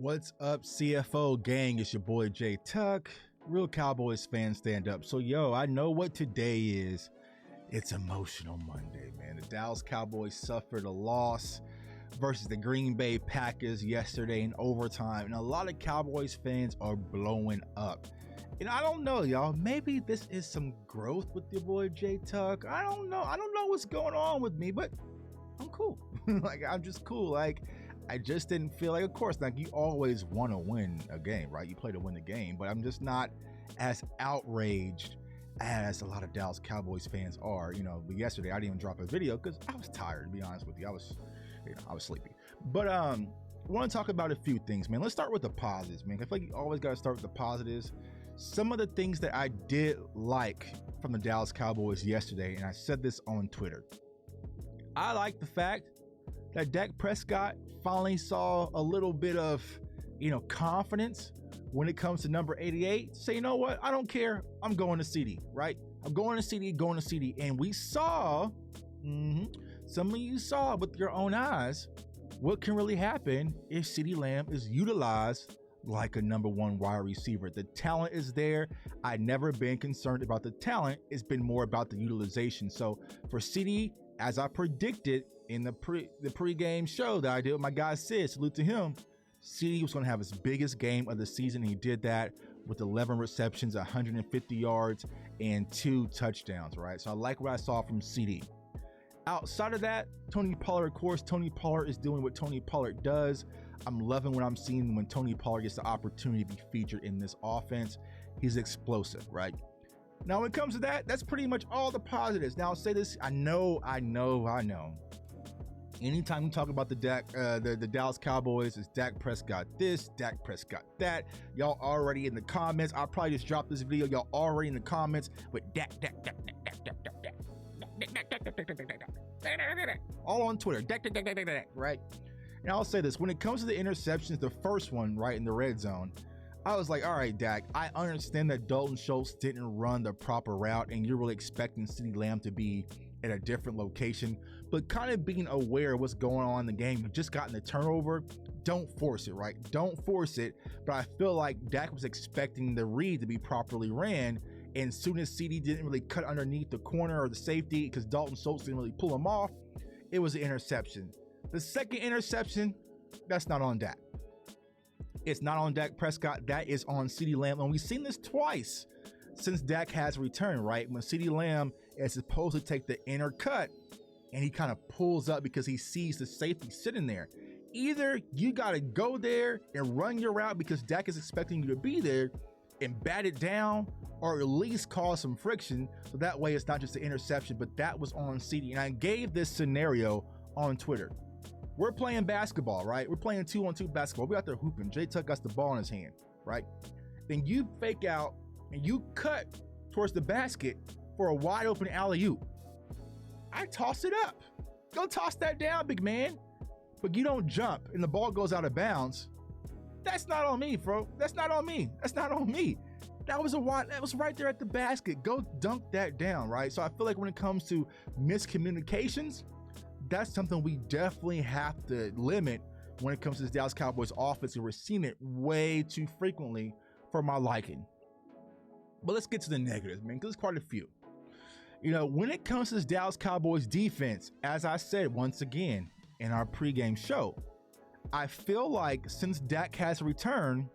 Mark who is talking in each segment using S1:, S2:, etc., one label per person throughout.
S1: What's up, CFO gang? It's your boy J Tuck. Real Cowboys fans stand up. So I know what today is. It's Emotional Monday, man. The Dallas Cowboys suffered a loss versus the Green Bay Packers yesterday in overtime, and a lot of Cowboys fans are blowing up. And I don't know, y'all. Maybe this is some growth with your boy J Tuck. I don't know. I don't know what's going on with me, but I'm cool. I'm just cool. I just didn't feel like, of course, you always want to win a game, right? You play to win the game, but I'm just not as outraged as a lot of Dallas Cowboys fans are. But yesterday I didn't even drop a video because I was tired, to be honest with you. I was sleepy. But I want to talk about a few things, man. Let's start with the positives, man. I feel like you always got to start with the positives. Some of the things that I did like from the Dallas Cowboys yesterday, and I said this on Twitter. I like the fact that Dak Prescott finally saw a little bit of, confidence when it comes to number 88. Say, you know what? I don't care. I'm going to CD, right? I'm going to CD. And we saw, some of you saw with your own eyes, what can really happen if CeeDee Lamb is utilized like a number one wide receiver. The talent is there. I've never been concerned about the talent. It's been more about the utilization. So for CD, as I predicted in the pregame show that I did with my guy Sid, salute to him, CD was going to have his biggest game of the season. He did that with 11 receptions, 150 yards, and 2 touchdowns, right? So I like what I saw from CD. Outside of that, Tony Pollard, of course, Tony Pollard is doing what Tony Pollard does. I'm loving what I'm seeing when Tony Pollard gets the opportunity to be featured in this offense. He's explosive, right? Now, when it comes to that, that's pretty much all the positives. Now, I'll say this. I know. Anytime you talk about the Dallas Cowboys, it's Dak Prescott this, Dak Prescott that. Y'all already in the comments. I'll probably just drop this video. Y'all already in the comments with Dak. All on Twitter. Dak, right? And I'll say this. When it comes to the interceptions, the first one, right, in the red zone, I was like, all right, Dak, I understand that Dalton Schultz didn't run the proper route and you're really expecting CeeDee Lamb to be at a different location, but kind of being aware of what's going on in the game. You've just gotten the turnover. Don't force it, right? Don't force it. But I feel like Dak was expecting the read to be properly ran. And as soon as CD didn't really cut underneath the corner or the safety because Dalton Schultz didn't really pull him off, it was an interception. The second interception, that's not on Dak. It's not on Dak Prescott. That is on CeeDee Lamb. And we've seen this twice since Dak has returned, right? When CeeDee Lamb is supposed to take the inner cut and he kind of pulls up because he sees the safety sitting there. Either you got to go there and run your route because Dak is expecting you to be there and bat it down, or at least cause some friction. So that way it's not just an interception, but that was on CD. And I gave this scenario on Twitter. We're playing basketball, right? We're playing 2-on-2 basketball. We're out there hooping. J Tuck got the ball in his hand, right? Then you fake out and you cut towards the basket for a wide open alley-oop. I toss it up. Go toss that down, big man. But you don't jump and the ball goes out of bounds. That's not on me, bro. That's not on me. That was right there at the basket. Go dunk that down, right? So I feel like when it comes to miscommunications, that's something we definitely have to limit when it comes to this Dallas Cowboys offense. And we're seeing it way too frequently for my liking. But let's get to the negatives, man, because there's quite a few. When it comes to this Dallas Cowboys defense, as I said once again in our pregame show, I feel like since Dak has returned,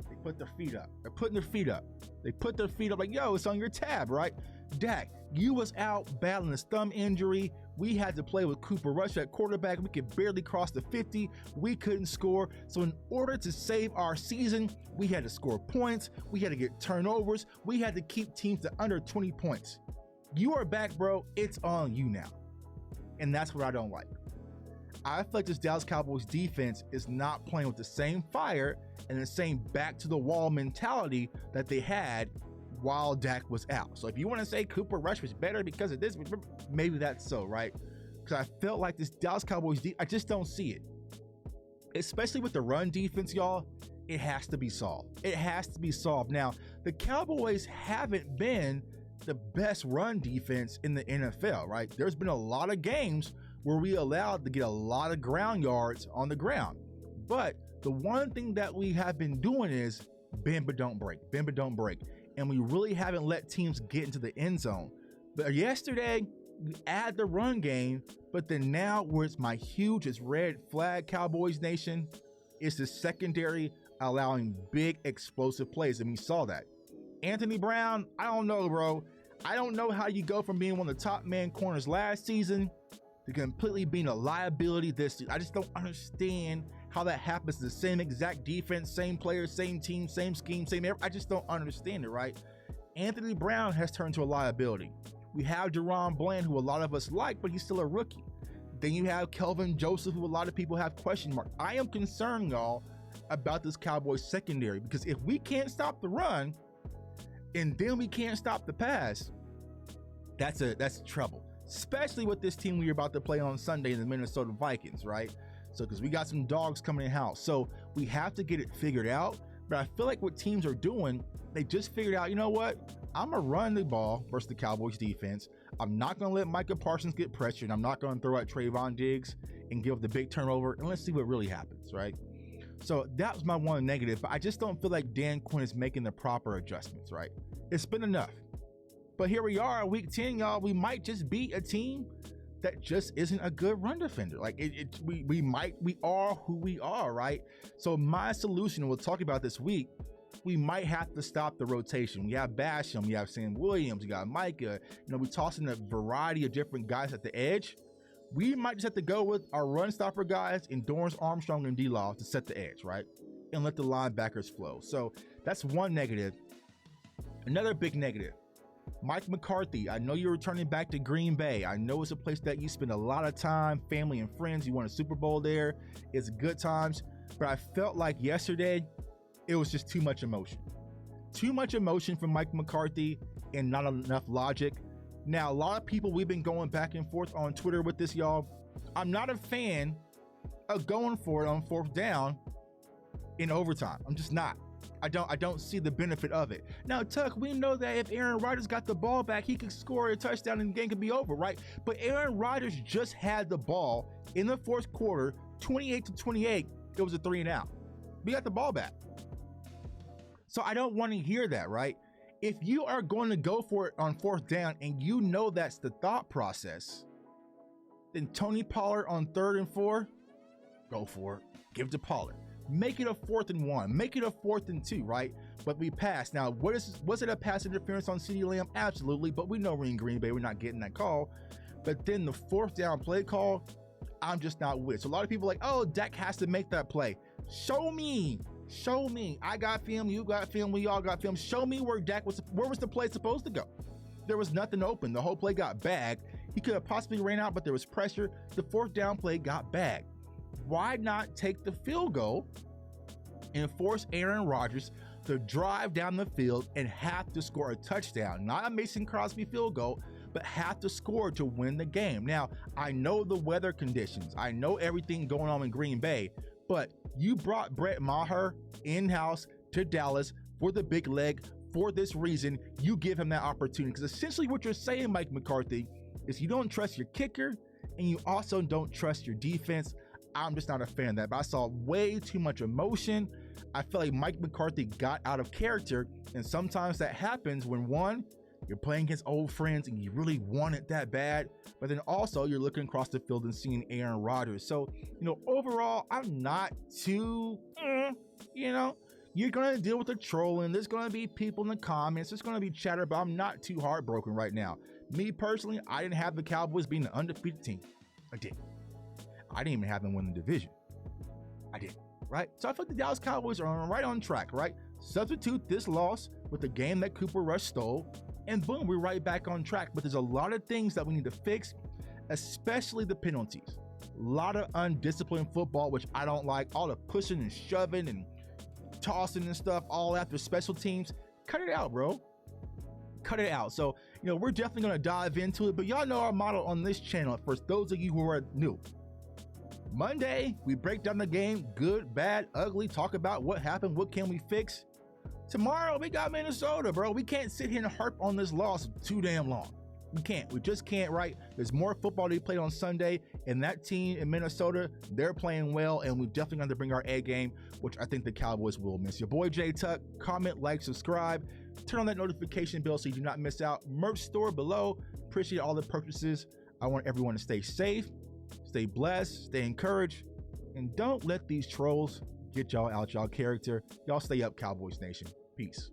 S1: they put their feet up. They're putting their feet up. They put their feet up like, yo, it's on your tab, right? Dak, you was out battling this thumb injury. We had to play with Cooper Rush at quarterback. We could barely cross the 50. We couldn't score. So in order to save our season, we had to score points. We had to get turnovers. We had to keep teams to under 20 points. You are back, bro. It's on you now. And that's what I don't like. I feel like this Dallas Cowboys defense is not playing with the same fire and the same back to the wall mentality that they had while Dak was out. So if you want to say Cooper Rush was better because of this, maybe that's so, right? Because I felt like this Dallas Cowboys I just don't see it. Especially with the run defense, y'all, it has to be solved. It has to be solved. Now, the Cowboys haven't been the best run defense in the NFL, right? There's been a lot of games where we allowed to get a lot of ground yards on the ground. But The one thing that we have been doing is bend but don't break, bend but don't break. And we really haven't let teams get into the end zone. But yesterday, we add the run game, but then now where it's my hugest red flag, Cowboys Nation, is the secondary allowing big explosive plays. And we saw that. Anthony Brown, I don't know, bro. I don't know how you go from being one of the top man corners last season to completely being a liability this season. I just don't understand how that happens. The same exact defense, same players, same team, same scheme, I just don't understand it, right? Anthony Brown has turned to a liability. We have Deron Bland, who a lot of us like, but he's still a rookie. Then you have Kelvin Joseph, who a lot of people have question marks. I am concerned, y'all, about this Cowboys secondary, because if we can't stop the run and then we can't stop the pass, that's trouble. Especially with this team we're about to play on Sunday, in the Minnesota Vikings, right? So, because we got some dogs coming in house. So we have to get it figured out. But I feel like what teams are doing, they just figured out, you know what? I'm going to run the ball versus the Cowboys defense. I'm not going to let Micah Parsons get pressured. I'm not going to throw out Trayvon Diggs and give the big turnover. And let's see what really happens, right? So that was my one negative. But I just don't feel like Dan Quinn is making the proper adjustments, right? It's been enough. But here we are, week 10, y'all. We might just beat a team that just isn't a good run defender. Like we are who we are, right? So my solution, we'll talk about this week, we might have to stop the rotation. We have Basham, we have Sam Williams, we got Micah. We toss in a variety of different guys at the edge. We might just have to go with our run stopper guys and Dorrance Armstrong and D-Law to set the edge, right? And let the linebackers flow. So that's one negative. Another big negative, Mike McCarthy. I know you're returning back to Green Bay. I know it's a place that you spend a lot of time, family and friends. You won a Super Bowl there. It's good times. But I felt like yesterday, it was just too much emotion. Too much emotion from Mike McCarthy and not enough logic. Now, a lot of people, we've been going back and forth on Twitter with this, y'all. I'm not a fan of going for it on 4th down in overtime. I'm just not. I don't see the benefit of it. Now, Tuck, we know that if Aaron Rodgers got the ball back, he could score a touchdown and the game could be over, right? But Aaron Rodgers just had the ball in the 4th quarter, 28-28. It was a 3-and-out. We got the ball back. So I don't want to hear that, right? If you are going to go for it on 4th down and you know that's the thought process, then Tony Pollard on 3rd and 4, go for it. Give it to Pollard. Make it a 4th and 1. Make it a 4th and 2, right? But we passed. Now, was it a pass interference on CeeDee Lamb? Absolutely. But we know we're in Green Bay. We're not getting that call. But then the 4th down play call, I'm just not with. So a lot of people are like, oh, Dak has to make that play. Show me. Show me. I got film. You got film. We all got film. Show me where Dak was. Where was the play supposed to go? There was nothing open. The whole play got bagged. He could have possibly ran out, but there was pressure. The 4th down play got bagged. Why not take the field goal and force Aaron Rodgers to drive down the field and have to score a touchdown? Not a Mason Crosby field goal, but have to score to win the game. Now, I know the weather conditions. I know everything going on in Green Bay, but you brought Brett Maher in-house to Dallas for the big leg for this reason. You give him that opportunity, because essentially what you're saying, Mike McCarthy, is you don't trust your kicker and you also don't trust your defense. I'm just not a fan of that. But I saw way too much emotion. I feel like Mike McCarthy got out of character, and sometimes that happens when, one, you're playing against old friends and you really want it that bad, but then also you're looking across the field and seeing Aaron Rodgers. So, overall, I'm not too, you're going to deal with the trolling. There's going to be people in the comments. There's going to be chatter, but I'm not too heartbroken right now. Me personally, I didn't have the Cowboys being an undefeated team. I didn't even have them win the division. I didn't, right? So I feel like the Dallas Cowboys are right on track, right? Substitute this loss with the game that Cooper Rush stole, and boom, we're right back on track. But there's a lot of things that we need to fix, especially the penalties. A lot of undisciplined football, which I don't like. All the pushing and shoving and tossing and stuff, all after special teams. Cut it out, bro. Cut it out. So, we're definitely going to dive into it. But y'all know our model on this channel. For those of you who are new, Monday, we break down the game, good, bad, ugly, talk about what happened, what can we fix. Tomorrow, we got Minnesota, bro. We can't sit here and harp on this loss too damn long. We can't. We just can't, right? There's more football to be played on Sunday, and that team in Minnesota, they're playing well, and we've definitely got to bring our A game, which I think the Cowboys will miss. Your boy J Tuck. Comment, like, subscribe. Turn on that notification bell so you do not miss out. Merch store below. Appreciate all the purchases. I want everyone to stay safe, stay blessed, stay encouraged, and don't let these trolls get y'all out y'all character. Y'all stay up, Cowboys Nation. Peace.